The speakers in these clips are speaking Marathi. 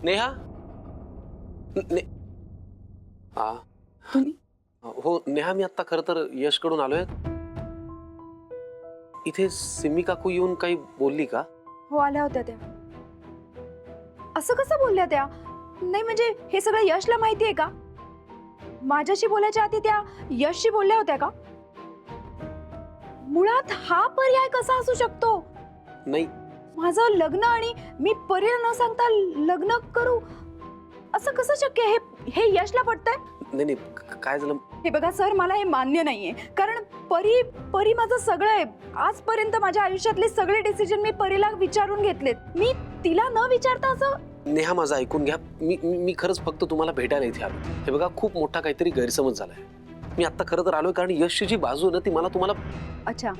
नेहा ने, तुम्ही? हो नेहा, मी आता खरं तर यशकडून आलोय. इथे सिमी काकू येऊन काही बोलली का? हो, आल्या होत्या त्या. असं कसं बोलल्या त्या? नाही म्हणजे हे सगळं यशला माहिती आहे का? माझ्याशी बोलायच्या आधी त्या यशशी बोलल्या होत्या का? मुळात हा पर्याय कसा असू शकतो? नाही. माझं लग्न आणि मी परीला न सांगता लग्न करू असं कसं शक्य आहे? हे यशला पटतंय? नाही नाही, काय झालं? हे बघा सर, मला हे मान्य नाहीये. कारण परी माझं सगळं आहे. आजपर्यंत माझ्या आयुष्यातले सगळे डिसिजन मी परीला विचारून घेतलेत. मी तिला न विचारता असं. नेहा, माझं ऐकून घ्या. मी खरंच फक्त तुम्हाला भेटायला इथे आलो. हे बघा, खूप मोठा काहीतरी गैरसमज झालाय. मी आता खरं तर आलोय कारण यशची जी बाजू आहे ना ती मला तुम्हाला. अच्छा,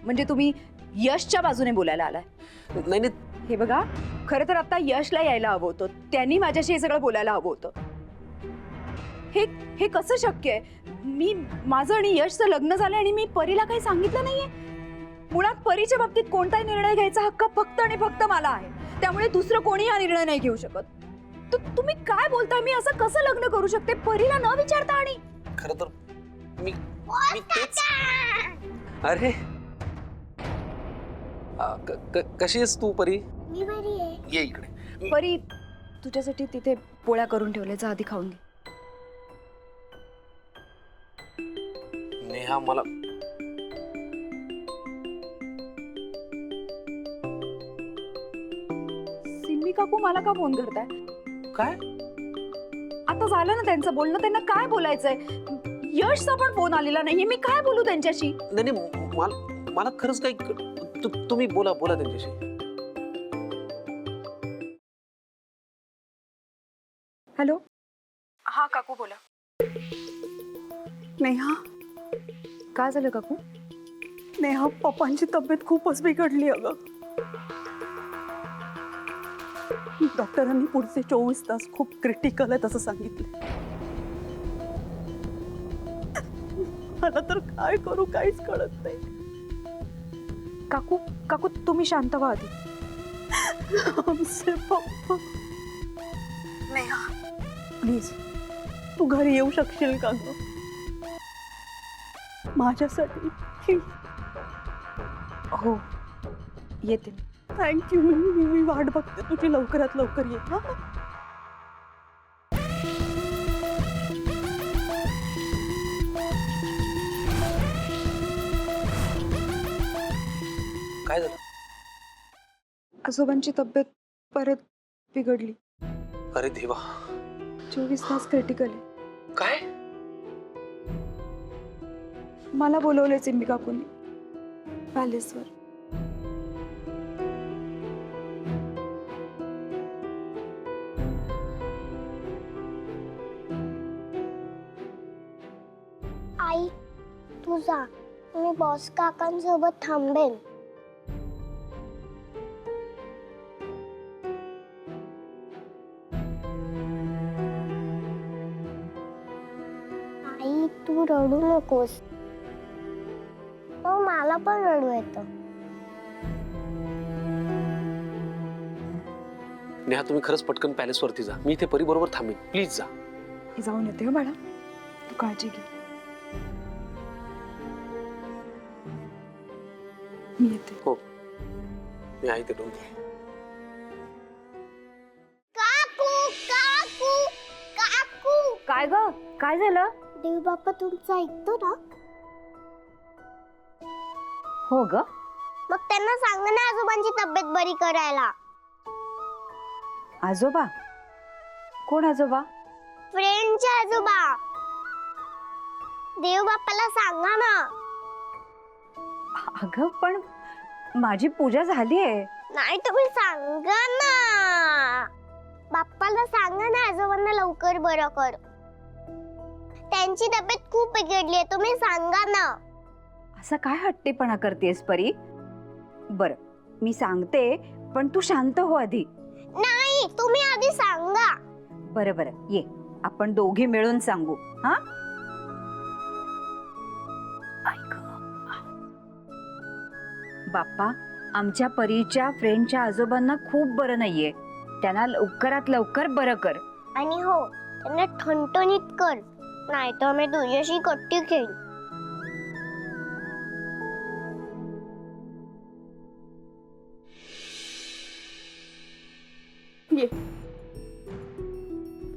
म्हणजे तुम्ही यशच्या बाजूने बोलायला आलाय? नाही नाही. हे बघा, खरं तर आता यशला यायला हवं होतं. त्यांनी माझ्याशी हे सगळं बोलायला हवं होतं. हे कसं शक्य आहे? माझं आणि यशचं लग्न झालं आणि मी परीला काही सांगितलं नाहीये. मुळात परीच्या बाबतीत कोणताही निर्णय घ्यायचा हक्क फक्त आणि फक्त मला आहे. त्यामुळे दुसरं कोणी हा निर्णय नाही घेऊ शकत. तुम्ही काय बोलताय? मी असं कसं लग्न करू शकते परीला न विचारता? आणि खरं तर मी तेच. अरे कशी आहेस तू परी? मी बरी आहे. ये इकडे. परी, तुझ्यासाठी तिथे पोळ्या करून ठेवल्या, जा आधी खाऊन घे. नेहा, मला सिम्मी काकू मला का फोन करताय? काय? आता झालं ना त्यांचं बोलणं. त्यांना काय बोलायचंय? यशचा पण फोन आलेला नाहीये. मी काय बोलू त्यांच्याशी? नाही नाही, मला खरंच काही. तुम्ही बोला त्यांच्याशी. हॅलो. हा काकू बोला. नेहा, काय झालं काकू? नेहा, पप्पांची तब्येत खूपच बिघडली अगं. डॉक्टरांनी पुढचे 24 तास खूप क्रिटिकल आहेत असं सांगितलं. मला तर काय करू काहीच कळत नाही. काकू तुम्ही शांत व्हा आधी. आमचे पप्पा. नेहा प्लीज. तू घरी येऊ शकशील का ग माझ्यासाठी? हो, येते. थँक्यू. मी वाट बघते तुझी, लवकरात लवकर ये. हा, काय झालं? आजोबांची तब्येत परत बिघडली. अरे देवा. 24 तास क्रिटिकल आहे. काय? मला बोलवलंय सिम्मी काकूंनी पॅलेसवर. आई, तू जा. मी बॉस काकांसोबत थांबेन. आई, तू रडू नकोस. हो, मला पण रडू येतं. नेहा, तुम्ही खरंच पटकन पॅलेस वरती जा. मी इथे परी बरोबर थांबेन. प्लीज जा. हे जाऊन येते हो बाळा, तू काळजी घे. मी येते. हो, मी आहे ते. डोंट वरी. काकू, काकू, काकू. काय ग? काय झालं? देव बाप्पा तुमचं ऐकतो ना? हो ग. मग त्यांना सांग ना आजोबांची तब्येत बरी करायला. आजोबा? कोण आजोबा? फ्रेंडचे आजोबा. देव बाप्पाला सांगा ना. अगं पण माझी पूजा झालीये. नाही, तुम्ही सांगा ना. बाप्पाला सांगा ना आजोबांना लवकर बरं कर. त्यांची तब्येत खूप बिघडली आहे. तुम्ही सांगा ना. असं काय हट्टीपणा करतेस परी? बर, मी सांगते, पण तू शांत हो आधी. नाही, तुम्ही आधी सांगा. बरं बरं, ये आपण दोघी मिळून सांगू. हा, ऐक बाप्पा, आमच्या परीच्या फ्रेंडच्या आजोबांना खूप बरं नाहीये. त्यांना लवकरात लवकर बरं कर. आणि हो, त्यांना ठणठणीत कर, नाही तर मी तुझ्याशी कट्टी खेळ. ये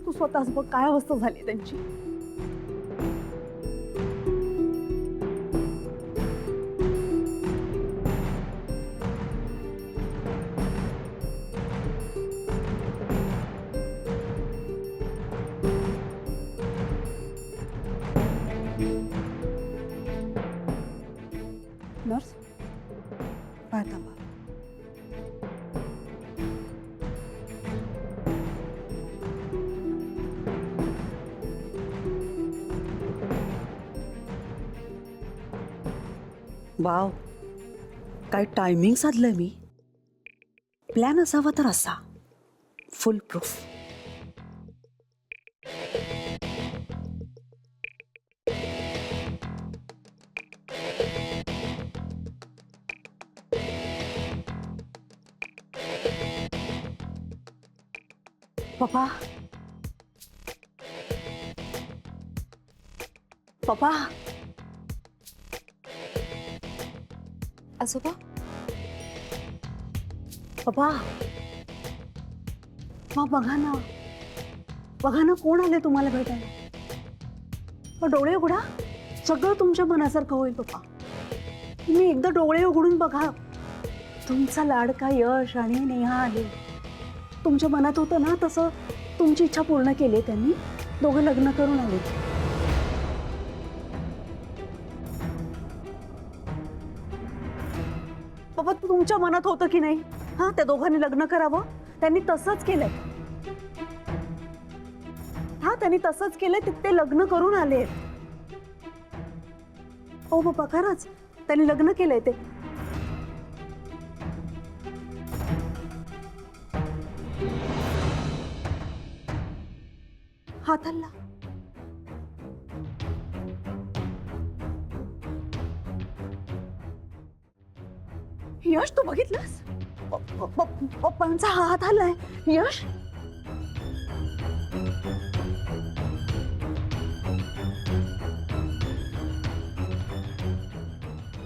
तू स्वतःच बघ काय अवस्था झाली त्यांची. नर्स काय थांबा. वाव, काय टायमिंग साधलंय मी. प्लॅन असावा तर असा फुल प्रूफ. पप्पा, पप्पा, आजोबा पप्पा, मग बघा ना, बघा ना कोण आले तुम्हाला भेटायला. मग डोळे उघडा, सगळं तुमच्या मनासारखं होईल पप्पा. तुम्ही एकदा डोळे उघडून बघा. तुमचा लाडका यश आणि नेहा आले. तुमच्या मनात होतं ना तसं तुमची इच्छा पूर्ण केली त्यांनी. दोघं लग्न करून आले. बाबा तुमच्या मनात होतं की नाही हा त्या दोघांनी लग्न करावं. त्यांनी तसंच केलंय. हा त्यांनी तसंच केलंय. ते लग्न करून आले. ओ बाबा खरंच त्यांनी लग्न केलंय. ते हात हल्ला. यश तू बघितलंस पप्पांचा हात हल्लाय. यश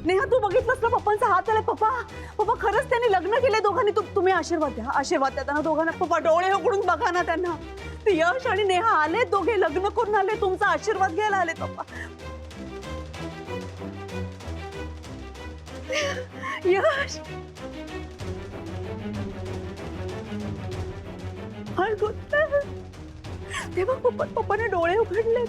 नेहा तू बघितलंस ना पप्पांचा हात आलाय. पप्पा पप्पा खरंच त्यांनी लग्न केले दोघांनी. तुम्ही आशीर्वाद द्या. आशीर्वाद द्या त्यांना दोघांना. पप्पा डोळे उघडून बघा ना त्यांना. ते यश आणि नेहा आले. दोघे लग्न करून आले. तुमचा आशीर्वाद घ्यायला आले पप्पा. यश तेव्हा पप्पाने डोळे उघडले.